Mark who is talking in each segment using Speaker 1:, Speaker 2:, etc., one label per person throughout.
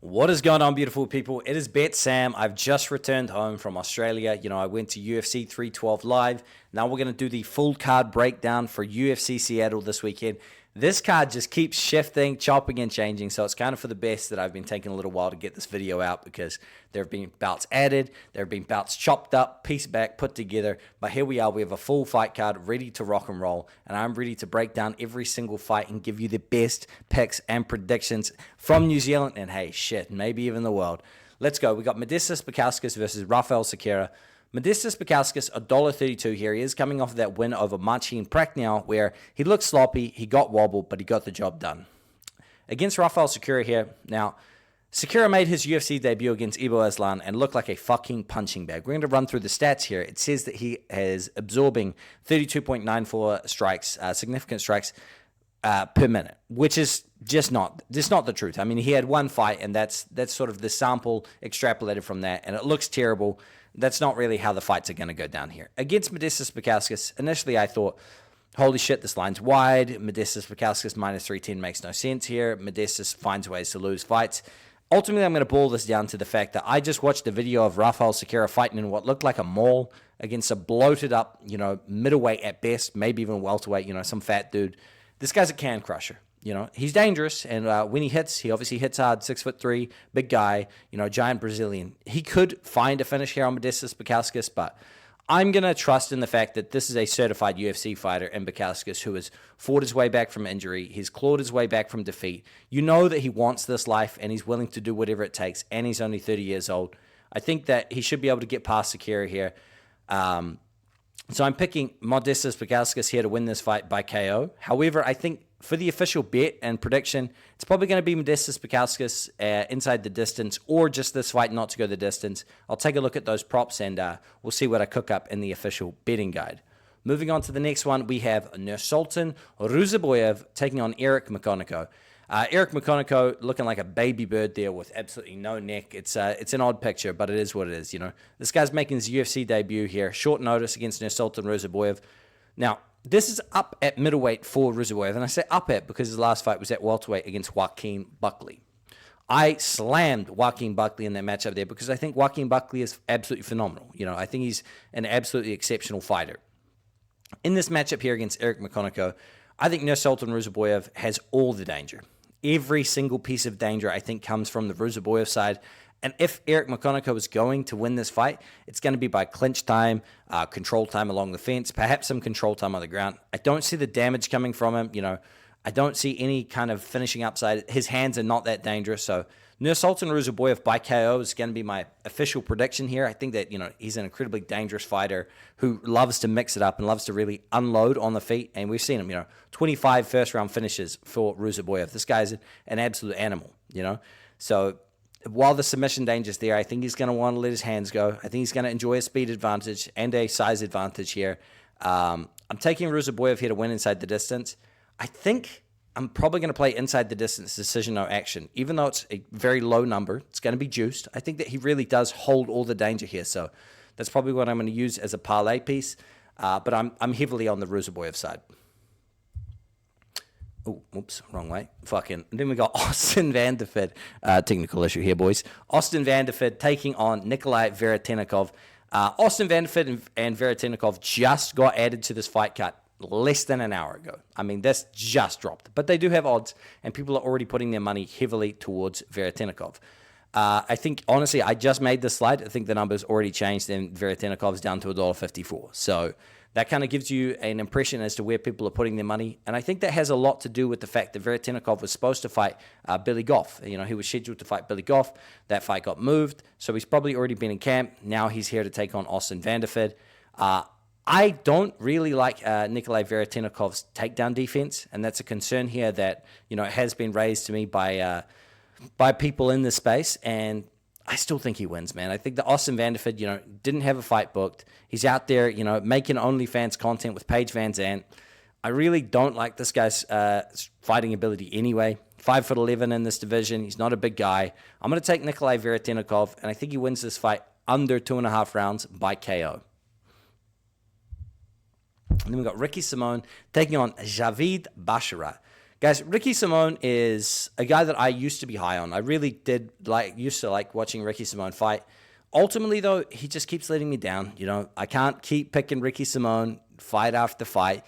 Speaker 1: What is going on, beautiful people? It is BetSam. I've just returned home from Australia. I went to UFC 312 live. Now we're going to do the full card breakdown for UFC Seattle this weekend. This card just keeps shifting, chopping, and changing, so it's kind of for the best that I've been taking a little while to get this video out because there have been bouts added, there have been bouts chopped up, pieced back, put together, but here we are. We have a full fight card ready to rock and roll, and I'm ready to break down every single fight and give you the best picks and predictions from New Zealand and, hey, shit, maybe even the world. Let's go. We got Modestas Bukauskas versus Rafael Secura. Modestas Bukauskas, $1.32 here. He is coming off of that win over Marcin Prachnio, where he looked sloppy, he got wobbled, but he got the job done. Against Rafael Secura here, now, Secura made his UFC debut against Ibo Aslan and looked like a fucking punching bag. We're going to run through the stats here. It says that he is absorbing 32.94 strikes, significant strikes per minute, which is just not the truth. I mean, he had one fight, and that's sort of the sample extrapolated from that, and it looks terrible. That's not really how the fights are going to go down here. Against Modestas Bukauskas, initially I thought, holy shit, this line's wide. Modestas Bukauskas minus 310 makes no sense here. Modestas finds ways to lose fights. Ultimately, I'm going to boil this down to the fact that I just watched a video of Rafael Secura fighting in what looked like a mall against a bloated up, middleweight at best, maybe even welterweight, some fat dude. This guy's a can crusher. He's dangerous, and when he obviously hits hard, 6'3", big guy, giant Brazilian. He could find a finish here on Modestas Bukauskas, but I'm going to trust in the fact that this is a certified UFC fighter in Bukauskas who has fought his way back from injury. He's clawed his way back from defeat. You know that he wants this life, and he's willing to do whatever it takes, and he's only 30 years old. I think that he should be able to get past Secura here. So I'm picking Modestas Bukauskas here to win this fight by KO. However, I think for the official bet and prediction, it's probably going to be Modestas Bukauskas inside the distance, or just this fight not to go the distance. I'll take a look at those props, and we'll see what I cook up in the official betting guide. Moving on to the next one, we have Nursultan Ruziboev taking on Eric McConico. Eric McConico looking like a baby bird there with absolutely no neck. It's an odd picture, but it is what it is. This guy's making his UFC debut here, short notice against Nursultan Ruziboev. Now, this is up at middleweight for Ruziboev, and I say up at because his last fight was at welterweight against Joaquin Buckley. I slammed Joaquin Buckley in that matchup there because I think Joaquin Buckley is absolutely phenomenal. I think he's an absolutely exceptional fighter. In this matchup here against Eric McConico, I think Nursultan Ruziboev has all the danger. Every single piece of danger, I think, comes from the Ruziboev side. And if Eric McConico is going to win this fight, it's going to be by clinch time, control time along the fence, perhaps some control time on the ground. I don't see the damage coming from him. I don't see any kind of finishing upside. His hands are not that dangerous. So Nursultan Ruziboev by KO is going to be my official prediction here. I think that, he's an incredibly dangerous fighter who loves to mix it up and loves to really unload on the feet. And we've seen him, 25 first-round finishes for Ruziboev. This guy's an absolute animal, So while the submission danger's there, I think he's going to want to let his hands go. I think he's going to enjoy a speed advantage and a size advantage here. I'm taking Ruziboev here to win inside the distance. I think I'm probably going to play inside the distance decision, no action. Even though it's a very low number, it's going to be juiced. I think that he really does hold all the danger here. So that's probably what I'm going to use as a parlay piece. But I'm heavily on the Ruziboev side. Oh, whoops, wrong way. Then we got Austin Vanderford. Technical issue here, boys. Austin Vanderford taking on Nikolai Veretennikov. Austin Vanderford and Veretennikov just got added to this fight card less than an hour ago. I mean, this just dropped. But they do have odds, and people are already putting their money heavily towards Veretennikov. I think, honestly, I just made this slide. I think the number's already changed, and Veretennikov's down to $1.54. So that kind of gives you an impression as to where people are putting their money. And I think that has a lot to do with the fact that Veretennikov was supposed to fight Billy Goff. He was scheduled to fight Billy Goff. That fight got moved. So he's probably already been in camp. Now he's here to take on Austin Vanderford. I don't really like Nikolai Veretenikov's takedown defense, and that's a concern here that has been raised to me by people in this space, and I still think he wins, man. I think that Austin Vanderford, didn't have a fight booked. He's out there, making OnlyFans content with Paige Van Zandt. I really don't like this guy's fighting ability anyway. 5'11" in this division. He's not a big guy. I'm going to take Nikolai Veretennikov, and I think he wins this fight under 2.5 rounds by KO. And then we got Ricky Simone taking on Javid Basharat. Guys, Ricky Simone is a guy that I used to be high on. I really used to like watching Ricky Simone fight. Ultimately, though, he just keeps letting me down. I can't keep picking Ricky Simone fight after fight.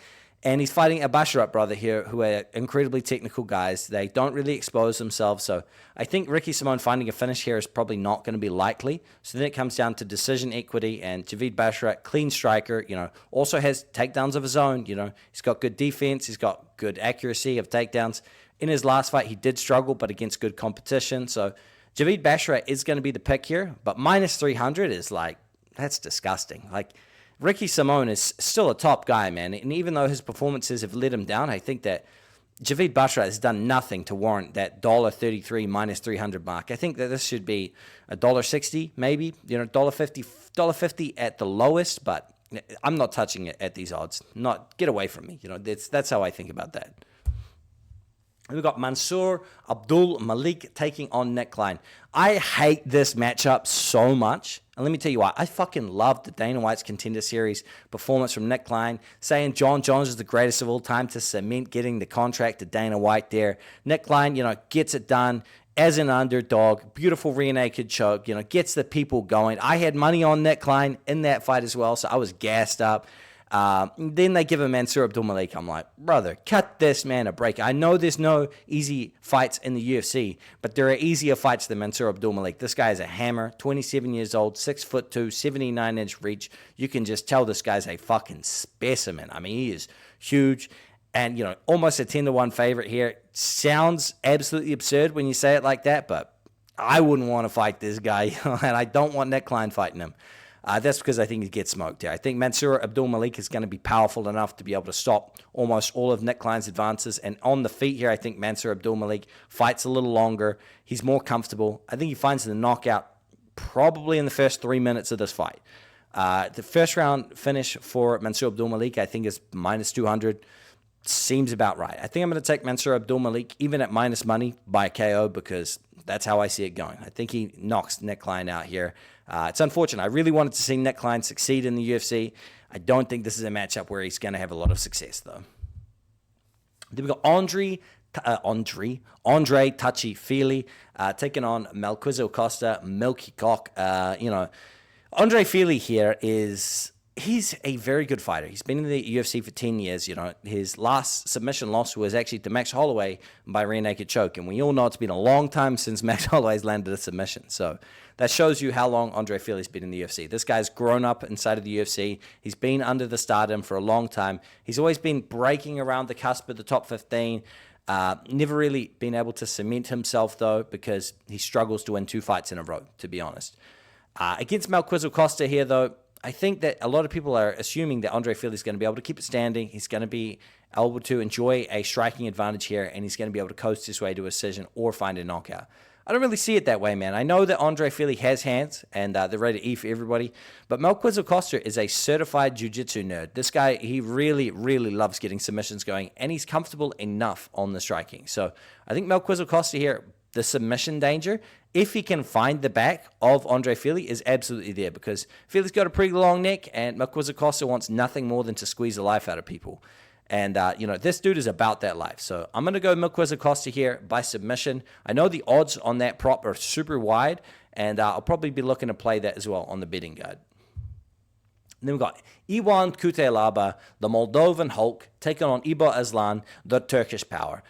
Speaker 1: And he's fighting a Basharat brother here who are incredibly technical guys. They don't really expose themselves. So I think Ricky Simone finding a finish here is probably not going to be likely. So then it comes down to decision equity. And Javid Basharat, clean striker, also has takedowns of his own. He's got good defense. He's got good accuracy of takedowns. In his last fight, he did struggle, but against good competition. So Javid Basharat is going to be the pick here. But minus 300 is that's disgusting. Ricky Simone is still a top guy, man. And even though his performances have let him down, I think that Javid Basharat has done nothing to warrant that $1.33 minus 300 mark. I think that this should be $1.60, maybe, $1.50 at the lowest, but I'm not touching it at these odds. Get away from me. That's how I think about that. And we've got Mansour Abdul-Malik taking on Klein. I hate this matchup so much. And let me tell you why. I fucking loved the Dana White's Contender Series performance from Klein, saying John Jones is the greatest of all time to cement getting the contract to Dana White there. Klein, gets it done as an underdog. Beautiful rear naked choke, gets the people going. I had money on Klein in that fight as well, so I was gassed up. Then they give him Mansour Abdul-Malik. I'm like, brother, cut this man a break. I know there's no easy fights in the UFC, but there are easier fights than Mansour Abdul-Malik. This guy is a hammer, 27 years old, 6'2", 79-inch reach. You can just tell this guy's a fucking specimen. I mean, he is huge and, almost a 10-1 favorite here. Sounds absolutely absurd when you say it like that, but I wouldn't want to fight this guy, and I don't want Klein fighting him. That's because I think he gets smoked here. I think Mansour Abdul-Malik is going to be powerful enough to be able to stop almost all of Klein's advances. And on the feet here, I think Mansour Abdul-Malik fights a little longer. He's more comfortable. I think he finds the knockout probably in the first 3 minutes of this fight. The first round finish for Mansour Abdul-Malik, I think, is minus 200. Seems about right. I think I'm going to take Mansour Abdul-Malik even at minus money by KO because that's how I see it going. I think he knocks Klein out here. It's unfortunate. I really wanted to see Klein succeed in the UFC. I don't think this is a matchup where he's going to have a lot of success, though. Then we got Andre Touchy Fili taking on Costa, Milky Cock. Andre Fili here he's a very good fighter. He's been in the UFC for 10 years. His last submission loss was actually to Max Holloway by rear naked choke. And we all know it's been a long time since Max Holloway's landed a submission. So that shows you how long Andre Fili's been in the UFC. This guy's grown up inside of the UFC. He's been under the stardom for a long time. He's always been breaking around the cusp of the top 15. Never really been able to cement himself, though, because he struggles to win 2 fights in a row, to be honest. Against Costa here, though, I think that a lot of people are assuming that Andre Fili is going to be able to keep it standing. He's going to be able to enjoy a striking advantage here, and he's going to be able to coast his way to a decision or find a knockout. I don't really see it that way, man. I know that Andre Fili has hands, and they're ready to eat for everybody, but Costa is a certified jiu-jitsu nerd. This guy, he really, really loves getting submissions going, and he's comfortable enough on the striking. So I think Costa here, the submission danger, if he can find the back of Andre Fili, is absolutely there because Fili's got a pretty long neck and Costa wants nothing more than to squeeze the life out of people. And, this dude is about that life. So I'm going to go Costa here by submission. I know the odds on that prop are super wide, and I'll probably be looking to play that as well on the betting guide. And then we've got Ivan Cutelaba, the Moldovan Hulk, taking on Ibo Aslan, the Turkish Power.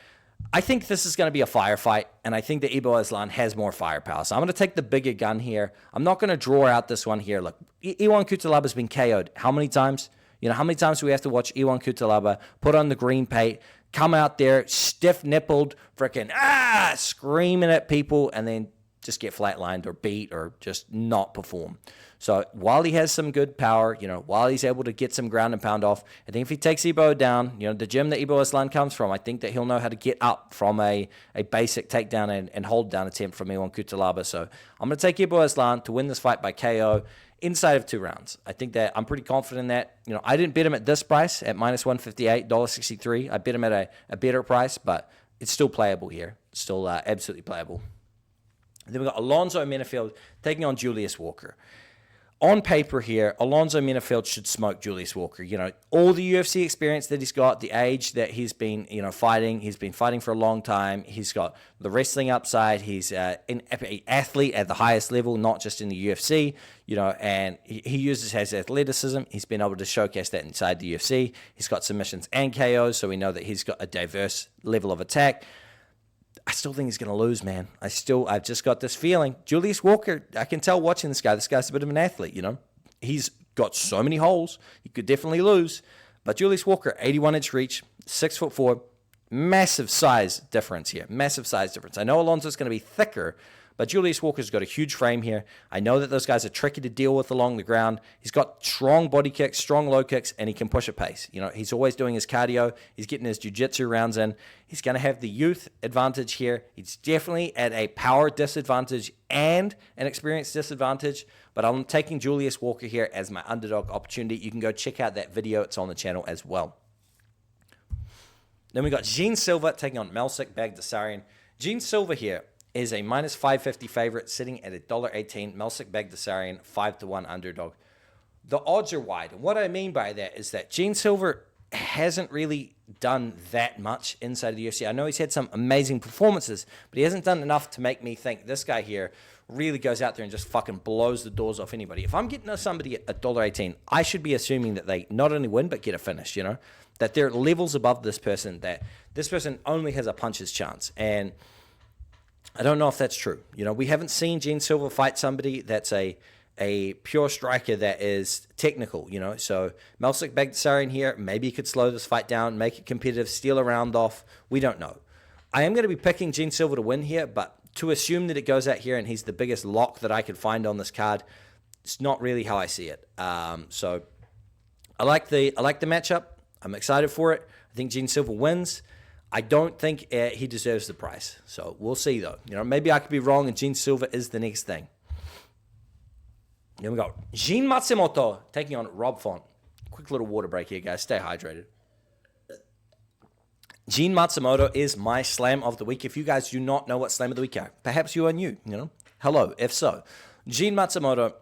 Speaker 1: I think this is going to be a firefight, and I think that Ibo Aslan has more firepower. So I'm going to take the bigger gun here. I'm not going to draw out this one here. Look, Ivan Cutelaba has been KO'd how many times? How many times do we have to watch Ivan Cutelaba put on the green paint, come out there, stiff-nippled, freaking, screaming at people, and then just get flatlined or beat or just not perform. So while he has some good power, while he's able to get some ground and pound off, I think if he takes Ibo down, the gym that Ibo Aslan comes from, I think that he'll know how to get up from a basic takedown and hold down attempt from Ivan Cutelaba. So I'm going to take Ibo Aslan to win this fight by KO inside of 2 rounds. I think that I'm pretty confident in that. I didn't bet him at this price at minus 158, $1.63. I bet him at a better price, but it's still playable here. Still absolutely playable. And then we've got Alonzo Menifield taking on Julius Walker. on paper here, Alonzo Menifield should smoke Julius Walker. You know, all the UFC experience that he's got, the age that he's been, fighting. He's been fighting for a long time. He's got the wrestling upside. He's an athlete at the highest level, not just in the UFC. And he uses his athleticism. He's been able to showcase that inside the UFC. He's got submissions and KOs, so we know that he's got a diverse level of attack. I still think he's going to lose, man. I've just got this feeling. Julius Walker, I can tell watching this guy. This guy's a bit of an athlete, He's got so many holes. He could definitely lose. But Julius Walker, 81-inch reach, 6'4", massive size difference here. Massive size difference. I know Alonzo's going to be thicker, but Julius Walker's got a huge frame here. I know that those guys are tricky to deal with along the ground. He's got strong body kicks, strong low kicks, and he can push at pace. He's always doing his cardio. He's getting his jiu-jitsu rounds in. He's going to have the youth advantage here. He's definitely at a power disadvantage and an experience disadvantage, but I'm taking Julius Walker here as my underdog opportunity. You can go check out that video. It's on the channel as well. Then we got Gene Silva taking on Baghdasaryan. Gene Silva here is a minus 550 favorite sitting at $1.18. Baghdasaryan 5-1 underdog. The odds are wide. And what I mean by that is that Gene Silva hasn't really done that much inside of the UFC. I know he's had some amazing performances, but he hasn't done enough to make me think this guy here really goes out there and just fucking blows the doors off anybody. If I'm getting somebody at $1.18, I should be assuming that they not only win, but get a finish, That they're levels above this person, that this person only has a puncher's chance. And I don't know if that's true. We haven't seen Gene Silva fight somebody that's a pure striker that is technical, So Baghdasaryan here, maybe he could slow this fight down, make it competitive, steal a round off. We don't know. I am going to be picking Gene Silva to win here, but to assume that it goes out here and he's the biggest lock that I could find on this card, it's not really how I see it. So I like the matchup. I'm excited for it. I think Gene Silva wins. I don't think he deserves the price. So we'll see, though. Maybe I could be wrong, and Gene Silva is the next thing. Then we got Jean Matsumoto taking on Rob Font. Quick little water break here, guys. Stay hydrated. Jean Matsumoto is my slam of the week. If you guys do not know what slam of the week are, perhaps you are new, Hello, if so. Jean Matsumoto,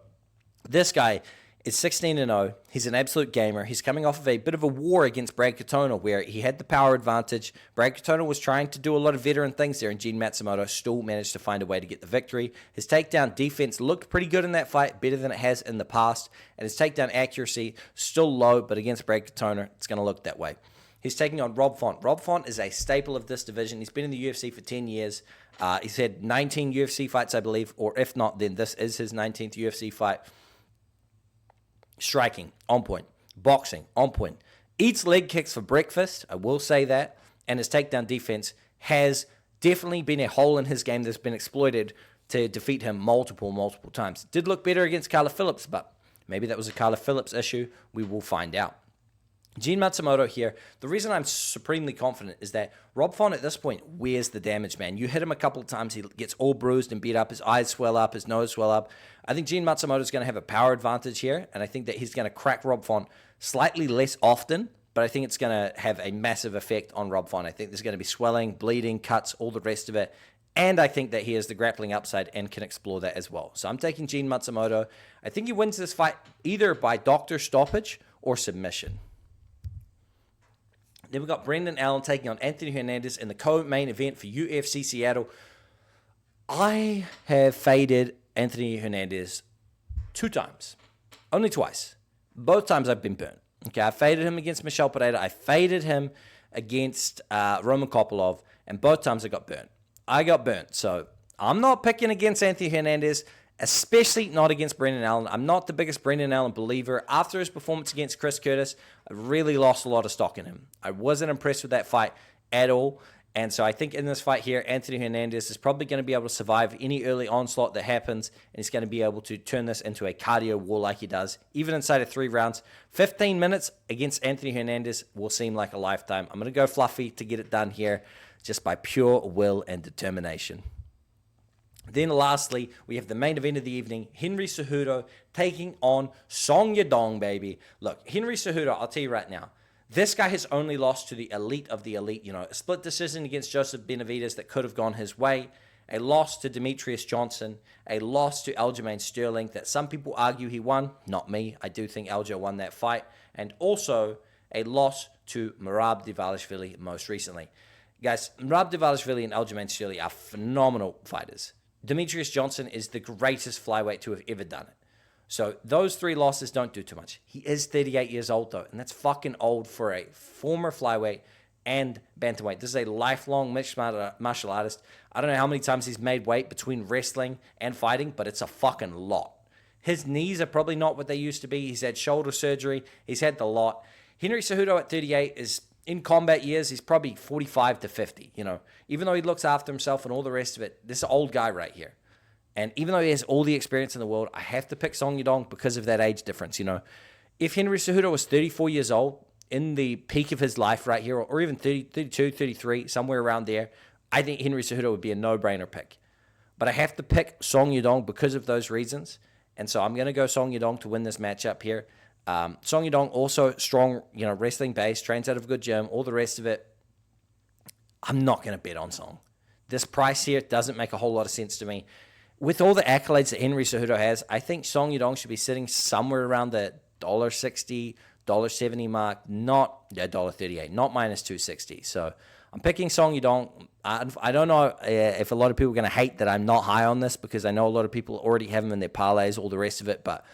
Speaker 1: this guy is 16-0. He's an absolute gamer. He's coming off of a bit of a war against Brad Katona where he had the power advantage. Brad Katona was trying to do a lot of veteran things there, and Jean Matsumoto still managed to find a way to get the victory. His takedown defense looked pretty good in that fight, better than it has in the past, and his takedown accuracy still low, but against Brad Katona, it's going to look that way. He's taking on Rob Font. Rob Font is a staple of this division. He's been in the UFC for 10 years. He's had 19 UFC fights, I believe, or if not, then this is his 19th UFC fight. Striking, on point. Boxing, on point. Eats leg kicks for breakfast, I will say that. And his takedown defense has definitely been a hole in his game that's been exploited to defeat him multiple times. Did look better against Carla Phillips, but maybe that was a Carla Phillips issue. We will find out. Jean Matsumoto here, the reason I'm supremely confident is that Rob Font at this point wears the damage, man. You hit him a couple of times, he gets all bruised and beat up, his eyes swell up, his nose swell up. I think Jean Matsumoto is going to have a power advantage here, and I think that he's going to crack Rob Font slightly less often, but I think it's going to have a massive effect on Rob Font. I think there's going to be swelling, bleeding, cuts, all the rest of it, and I think that he has the grappling upside and can explore that as well. So I'm taking Jean Matsumoto. I think he wins this fight either by doctor stoppage or submission. Then we've got Brendan Allen taking on Anthony Hernandez in the co-main event for UFC Seattle. I have faded Anthony Hernandez 2 times. Only twice. Both times I've been burnt. Okay, I faded him against Michel Pereira. I faded him against Roman Kopylov. And both times I got burnt. I got burnt. So I'm not picking against Anthony Hernandez, especially not against Brendan Allen. I'm not the biggest Brendan Allen believer. After his performance against Chris Curtis, I really lost a lot of stock in him. I wasn't impressed with that fight at all. And so I think in this fight here, Anthony Hernandez is probably going to be able to survive any early onslaught that happens, and he's going to be able to turn this into a cardio war like he does, even inside of 3 rounds. 15 minutes against Anthony Hernandez will seem like a lifetime. I'm going to go fluffy to get it done here, just by pure will and determination. Then lastly, we have the main event of the evening, Henry Cejudo taking on Song Yadong, baby. Look, Henry Cejudo, I'll tell you right now, this guy has only lost to the elite of the elite. A split decision against Joseph Benavidez that could have gone his way. a loss to Demetrius Johnson, a loss to Aljamain Sterling that some people argue he won. Not me. I do think Aljo won that fight. And also a loss to Merab Dvalishvili most recently. Guys, Merab Dvalishvili and Aljamain Sterling are phenomenal fighters. Demetrius Johnson is the greatest flyweight to have ever done it. So those 3 losses don't do too much. He is 38 years old, though, and that's fucking old for a former flyweight and bantamweight. This is a lifelong mixed martial artist. I don't know how many times he's made weight between wrestling and fighting, but it's a fucking lot. His knees are probably not what they used to be. He's had shoulder surgery. He's had the lot. Henry Cejudo at 38 is, in combat years, he's probably 45 to 50. You know, even though he looks after himself and all the rest of it, this is an old guy right here. And even though he has all the experience in the world, I have to pick Song Yadong because of that age difference. You know, if Henry Cejudo was 34 years old in the peak of his life right here, or even 30, 32, 33, somewhere around there, I think Henry Cejudo would be a no-brainer pick. But I have to pick Song Yadong because of those reasons. And so I'm going to go Song Yadong to win this matchup here. Song Yadong also strong, you know, wrestling base, trains out of a good gym, all the rest of it. I'm not going to bet on Song. This price here doesn't make a whole lot of sense to me. With all the accolades that Henry Cejudo has, I think Song Yadong should be sitting somewhere around the $1.60, $1.70 mark, not $1.38, not minus 260. So I'm picking Song Yadong. I don't know if a lot of people are going to hate that I'm not high on this because I know a lot of people already have him in their parlays, all the rest of it. But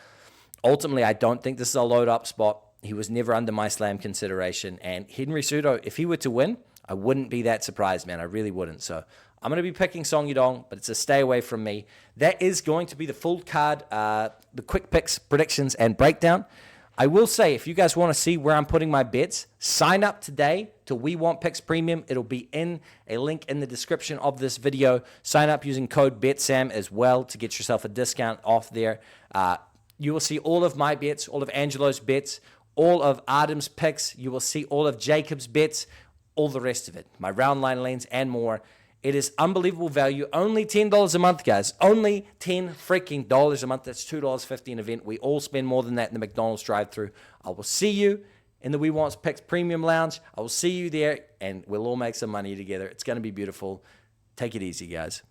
Speaker 1: ultimately, I don't think this is a load-up spot. He was never under my slam consideration. And Henry Cejudo, if he were to win, I wouldn't be that surprised, man. I really wouldn't. So I'm going to be picking Song Yadong, but it's a stay away from me. That is going to be the full card, the quick picks, predictions, and breakdown. I will say, if you guys want to see where I'm putting my bets, sign up today to We Want Picks Premium. It'll be in a link in the description of this video. Sign up using code BetSam as well to get yourself a discount off there. You will see all of my bets, all of Angelo's bets, all of Adam's picks. You will see all of Jacob's bets, all the rest of it. My round line lanes and more. It is unbelievable value. Only $10 a month, guys. Only $10 freaking dollars a month. That's $2.50 an event. We all spend more than that in the McDonald's drive-thru. I will see you in the We Want Picks Premium Lounge. I will see you there, and we'll all make some money together. It's going to be beautiful. Take it easy, guys.